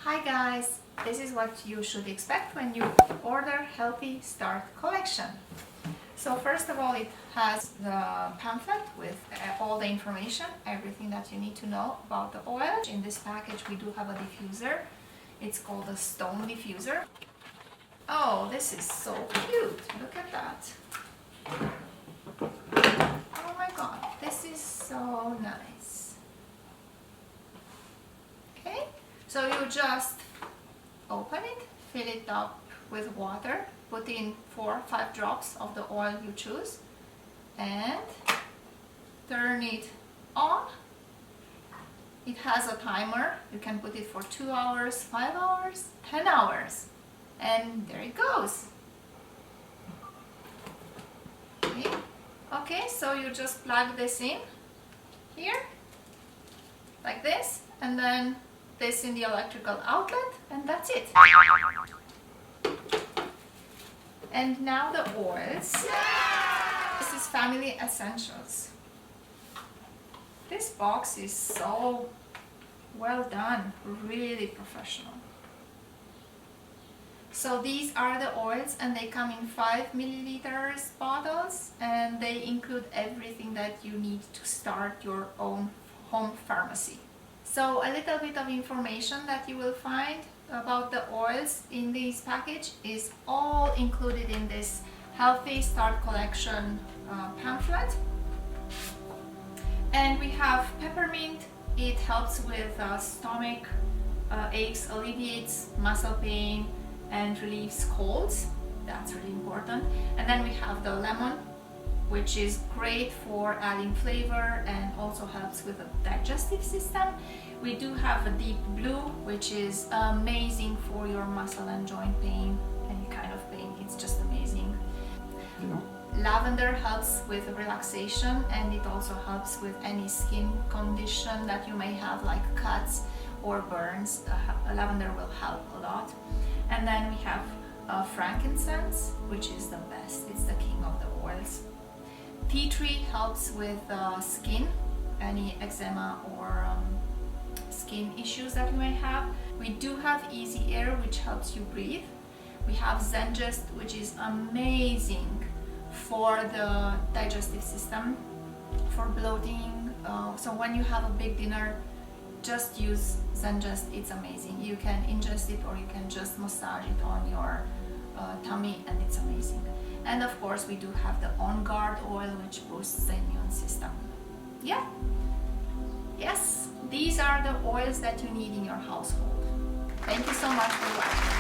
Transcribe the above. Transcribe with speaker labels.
Speaker 1: Hi guys, this is what you should expect when you order Healthy Start collection. So first of all, it has the pamphlet with all the information, everything that you need to know about the oil. In this package we do have a diffuser. It's called a stone diffuser. Oh, this is so cute, look at that. Oh my god, this is so nice. Okay, so you just open it, fill it up with water, put in 4 or 5 drops of the oil you choose and turn it on. It has a timer, you can put it for 2 hours, 5 hours, 10 hours, and there it goes. Okay, so you just plug this in here like this, and then this in the electrical outlet, and that's it. And now the oils. This is Family Essentials. This box is so well done, really professional. So these are the oils, and they come in 5 milliliters bottles, and they include everything that you need to start your own home pharmacy. So a little bit of information that you will find about the oils in this package is all included in this Healthy Start collection pamphlet. And we have peppermint. It helps with stomach aches, alleviates muscle pain, and relieves colds. That's really important. And then we have the lemon, which is great for adding flavor and also helps with the digestive system. We do have a deep blue, which is amazing for your muscle and joint pain, any kind of pain. It's just amazing. Lavender helps with relaxation, and it also helps with any skin condition that you may have, like cuts or burns. Lavender will help a lot. And then we have frankincense, which is the best. It's the king of the oils. Tea tree helps with skin, any eczema or skin issues that you may have. We do have Easy Air, which helps you breathe. We have ZenGest, which is amazing for the digestive system, for bloating. So when you have a big dinner, just use ZenGest. It's amazing. You can ingest it or you can just massage it on your tummy, and it's amazing. And of course we do have the On Guard oil, which boosts the immune system. Yeah. Yes, these are the oils that you need in your household. Thank you so much for watching.